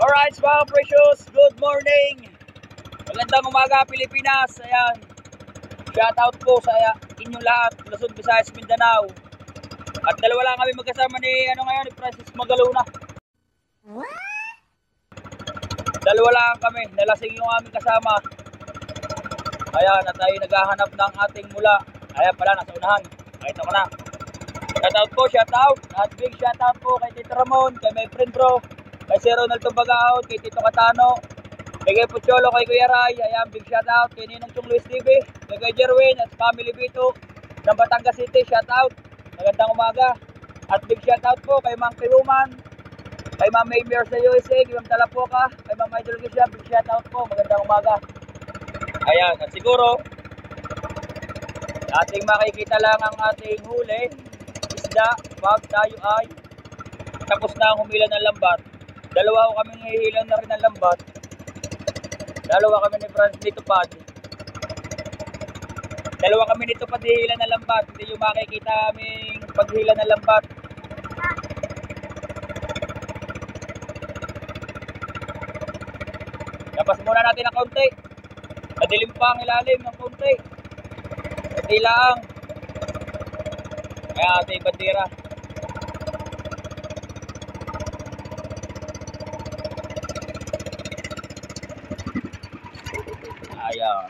Alright mga precious, good morning. Magandang umaga Pilipinas. Ayan, shout out po sa inyong lahat, Luzon, Visayas, Mindanao. At dalawa lang kami magkasama ni ni Francis Magaluna. Dalawa lang kami, nalasing yung aming kasama. Ayan, at tayo naghahanap ng ating mula. Ayan pala, nasa unahan. Nakita ko na. Shout out po, shout out. At big shout out po kay Tito Ramon, kay my friend bro, kay Sir Ronald Tumbagaon, kay Tito Katano, kay Pucholo, kay Kuya Ray. Ayan, big shout out kay Ninong Chung Luis TV, kay Jerwin at family Bito ng Batangas City. Shout out, magandang umaga. At big shout out po kay Mang Kiluman, kay Ma'am Mayor sa USA, kay Ma'am Talapoka, kay Ma'am Idol Gisha. Big shout out po, magandang umaga. Ayan, at siguro ating makikita lang ang ating huli isda pag tayo ay tapos na ang humila ng lambat. Dalawa ko kaming hihilang na rin ng lambat. Dalawa kami ni Franz dito pad. Dalawa kami nito pad hihila ng lambat. Hindi yung makikita aming paghila ng lambat. Labas muna natin ang kaunti. Madilim pa ang ilalim ng kaunti. Hindi lang. Kaya ating bandera. Ayan.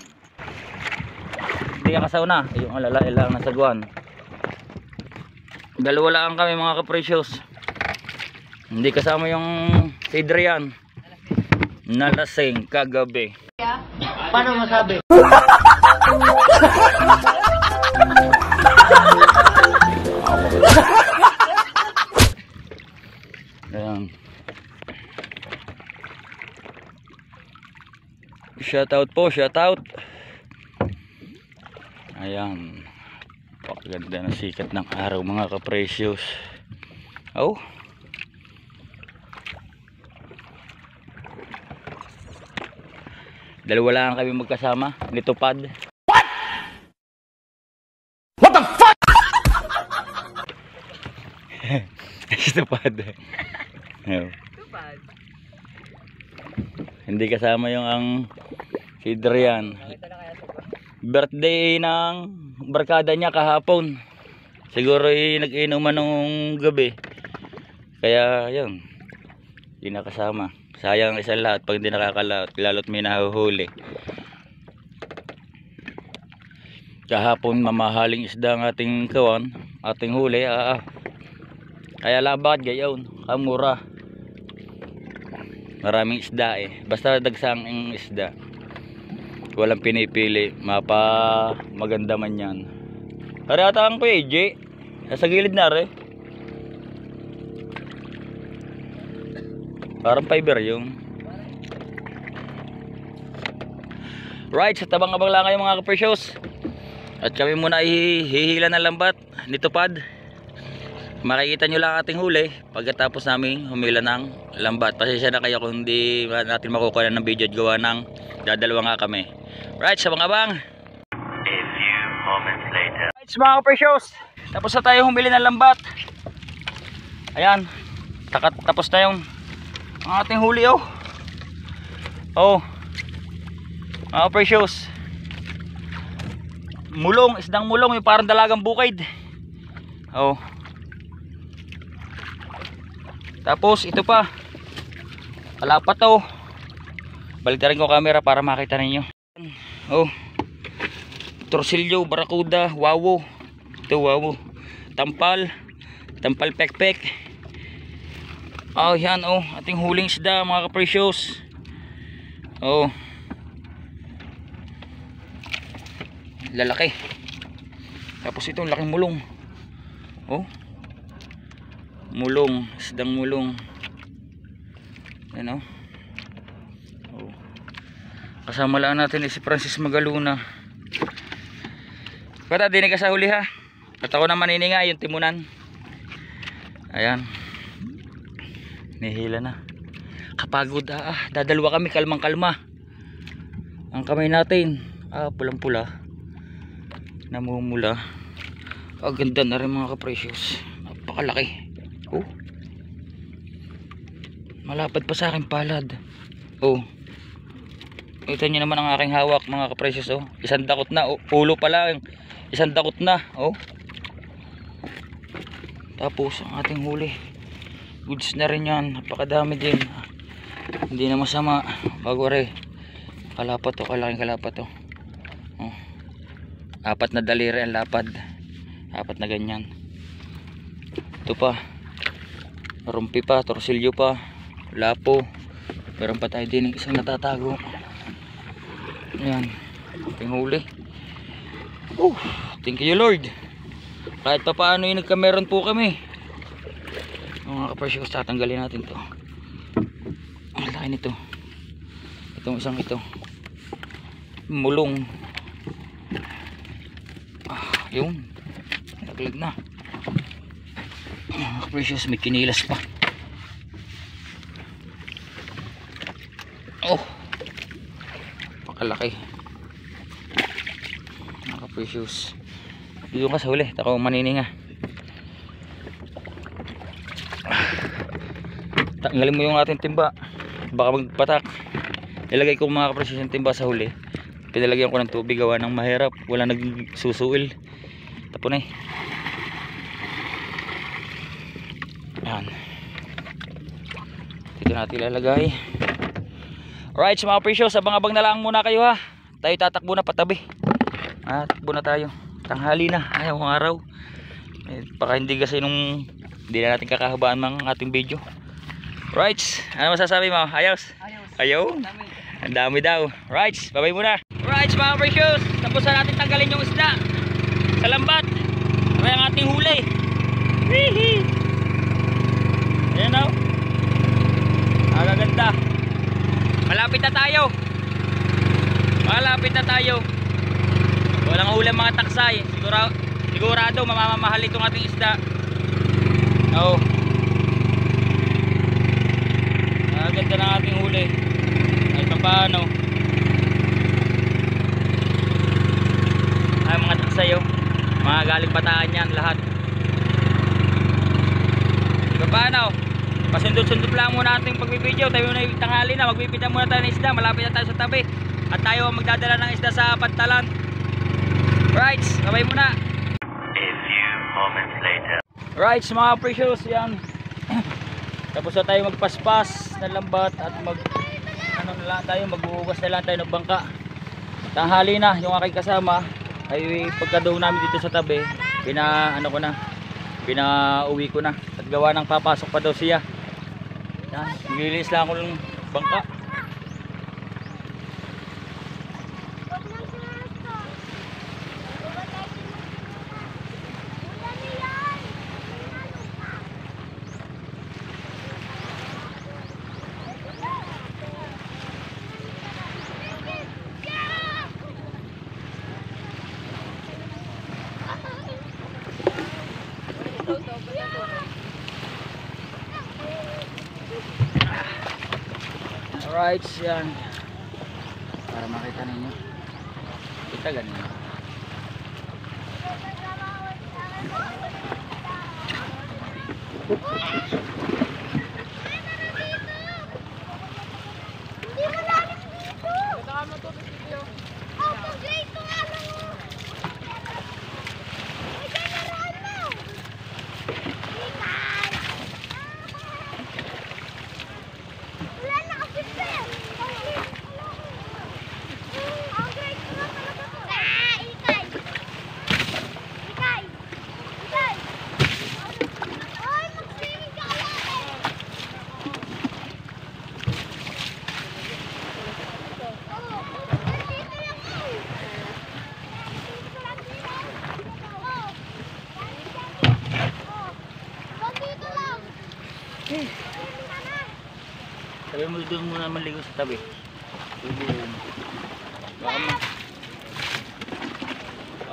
Hindi ka kasauna. Yung alalay lang nasa guwan. Dalawa lang kami mga ka-precious. Hindi kasama yung si Adrian. Nalasing kagabi. Paano masabi? Ayan. Shout out po, shout out. Ayan. Pakaganda ng sikat ng araw mga ka-precious. Oh. Dalawa lang kami magkasama nito pad. What the fuck? Ito pad. Tupad. Hindi kasama yung ang si Adrian. Birthday ng barkada niya kahapon. Siguro nag-inuman nung gabi. Kaya yun, hindi nakasama. Sayang isang lahat pag hindi nakakalaot, lalo't may nahuhuli. Kahapon mamahaling isda ang ating kawan, ating huli. Kaya labat gayon, kamura. Maraming isda basta dagsang ang isda. Walang pinipili, maganda man yan. Ari ata ang Kuya AJ, nasa gilid na rin. Parang fiber yung. Right, sa tabang-abang lang kayo mga ka-precious. At kami muna hihila ng lambat nito pad. Makikita nyo lang ating huli pagkatapos namin humila ng lambat. Pasensya na kayo kung hindi natin makukuha ng video at gawa ng dadalawa nga kami. Right, sa abang. A few moments later. Right, mga ka-precious, tapos na tayo humili ng lambat. Ayan, tapos na yung ang ating huli mga precious, mulong, isdang mulong yung parang dalagang bukid. Tapos ito pa kalapat baliktad ko camera para makita ninyo. Torsilyo, barakuda, wawo. Ito wawo, tampal pekpek. Yan ating huling isda mga ka-precious. Lalaki. Tapos itong laking mulong. Mulong, isdang mulong. Ayan kasama lang natin si Francis Magaluna. Kata dinig ka sa huli ha. At ako naman ininga yung timunan. Ayan. Nihila na. Kapagod dadalwa kami, kalmang kalma. Ang kamay natin pulang pula, namumula. Ganda na rin mga ka-precious. Napakalaki. Malapad pa sa akin palad. Oh. Ito nyo naman ang aking hawak mga kaprecious. Oh. Isang dakot na. Oh. Ulo pa lang. Isang dakot na. Oh. Tapos ang ating huli. Goods na rin yan. Napakadami din. Hindi na masama. Bago rin. Kalapat to. Kalaking kalapat to. Oh. 4 na daliri ang lapad. 4 na ganyan. Ito pa. Rumpi pa. Torsilyo pa. Lapo. Meron pa tayo din isang natatago. Ayan. Ating huli. Thank you Lord. Kahit pa paano yung nagkameron po kami. Mga kaprecious, tatanggalin natin to. Ang laki nito. Itong isang ito. Mulong. Yun. Naglag na. Mga kaprecious, may kinilas pa. Oh. Pakalaki. Mga kaprecious. Dito ka sa huli. Tako manininga. Tanggalin mo yung ating timba. Baka magpatak. Ilagay ko mga kaprecious yung timba sa huli. Pinalagyan ko ng tubig. Gawa ng mahirap. Wala nagsusuil. Tapon eh. Ayan. Dito natin ilalagay. Alright mga precious, abang-abang na lang muna kayo ha. Tayo tatakbo na patabi. Takbo na tayo. Tanghali na, ayaw ng araw. Baka hindi kasi nung hindi na natin kakahabaan ng ating video. Right, ano masasabi mo? Ayos? Ayaw? Ang dami daw. Right, babay muna. Right mga precious, tapos na natin tanggalin yung isda sa lambat. Kaya ang ating huli. Hihi. Ayan o. Agaganda. Malapit na tayo. Malapit na tayo. Walang ulam mga taksay. Sigurado mamamahal itong ating isda. Oh. Ganda ng ating huli. Ay paano. Ay mga taksay oh. Mga galing Bataan yan lahat. Paano? Pasundot-sundot lang muna ating pagbibideo. Tayo na yung tanghali na. Magbibideo muna tayo ng isda. Malapit na tayo sa tabi. At tayo magdadala ng isda sa pantalan. Right, sabay muna. A few moments later. Right, mga precious, yan. Tapos na tayo magpaspas ng lambat at maghuhugas na lang tayo ng bangka. Tanghali na, yung aking kasama ay pagkadaw namin dito sa tabi, pinauwi ko na. At gawa ng papasok pa daw siya. Yan, nililis lang ako ng bangka. Alright, yan. Para makita ninyo. Kita ganun. Sabi mo doon muna maligo sa tabi. Baka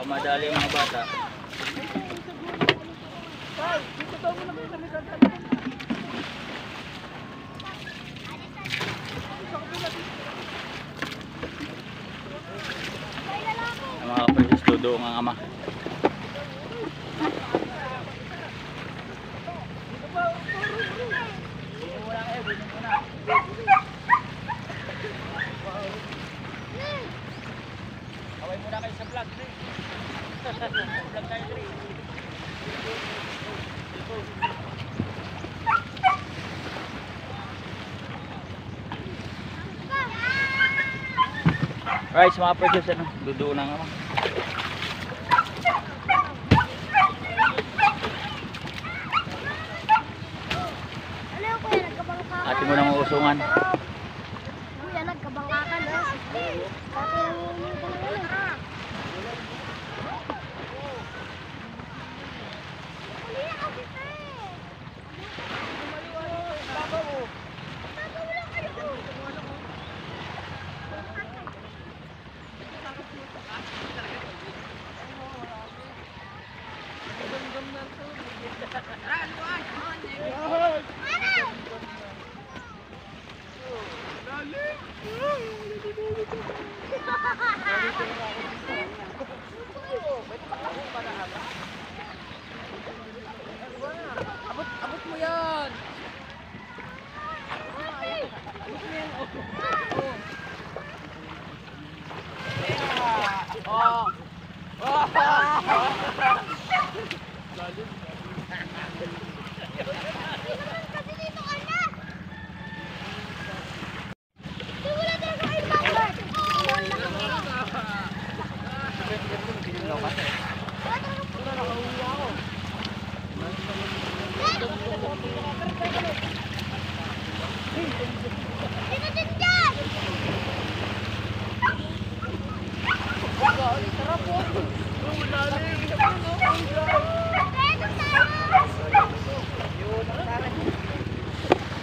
madali yung mga bata. Ang mga kapatid doon ang ama. muna kayo sa vlog, Dre. Vlog tayo, Dre. Alright, mga precious, ano, duduon na nga. Atin mo nang uusungan. Kuya, nagkabangkakan na. Dati nanginginig ko na yun. Huli na kasi pa eh. Wala kayo. Abot mo yan. Kasi dito ka na. Di wala talaga kayo bangkat. Dito din dyan.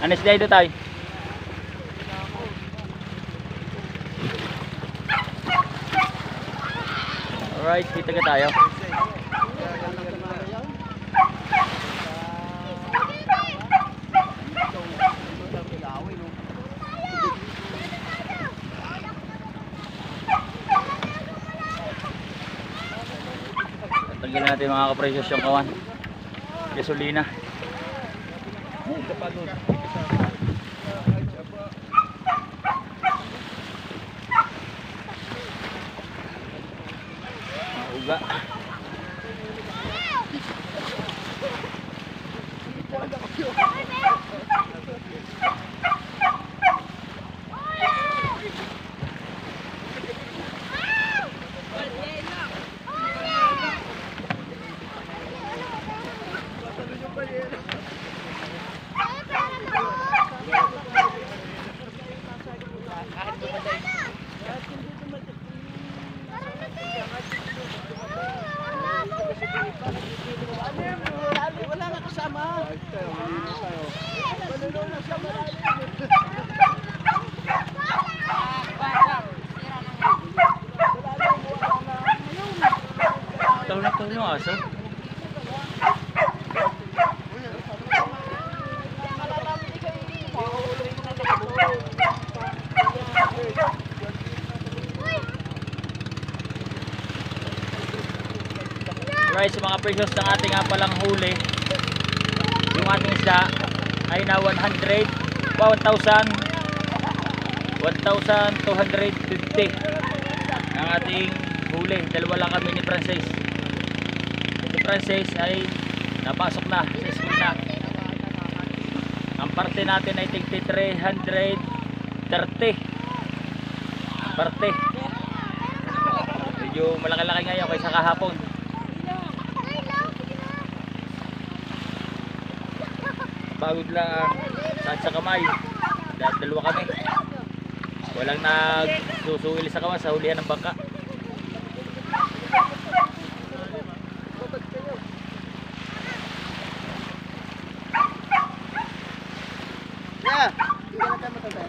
Anis dito tayo. Alright, kita ka tayo. Tanggalin natin mga kaprecious yung kawan. Gasolina. Uga. Wala na kasama. Taw na aso. Right, sa mga precious ng ating palang huli, yung ating isda ay na 1,250 ang ating huli. Dalawa lang kami ni Frances. Si Frances ay napasok na sa school na. Ang parte natin ay tigti 330 parte. Medyo malaki-laki ngayon kaysa kahapon. Pagod lang sa kamay. Dalawa kami. Walang nagsusuwil sa kawan sa hulihan ng bangka. Yeah. Hindi na tayo matanda.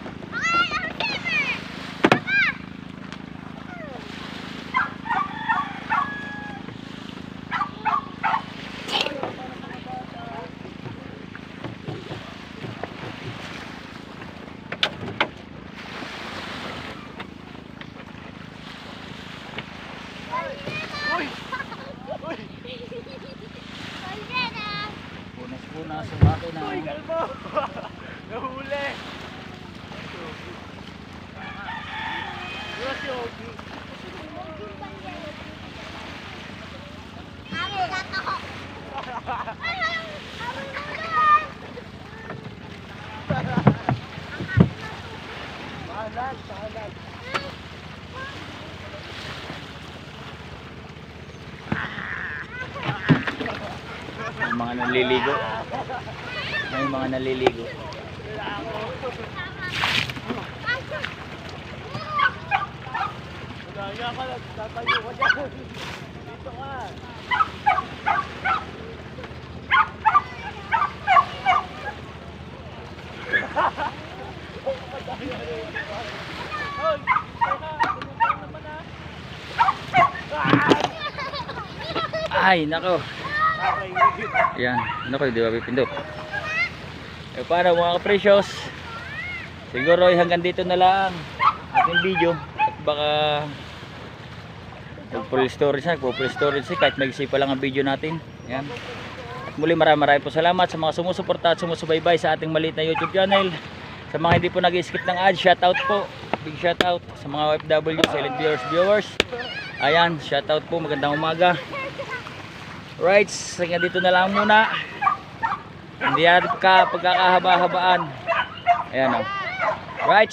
Punas-punas ang makina. Uy, kalbo! Nahuli! Yogi. May mga naliligo. May mga naliligo. Kaya ka lang, tatayo ka dyan. Dito ka. Ay, nako. Ayan, nako, di ba pipindot? E paano mga ka-precious? Siguro ay hanggang dito na lang ating video. At baka full storage na, full storage kahit magsi pa lang ang video natin. Ayan. At muli maraming po salamat sa mga sumusuporta at sumusubaybay sa ating maliit na YouTube channel. Sa mga hindi po nag-skip ng ads, shoutout po. Big shoutout sa mga OFW, silent viewers. Ayan, shoutout po, magandang umaga. Right, hanggang dito na lang muna. Hindi yan ka pagkakahaba-habaan. Ayan o. Right,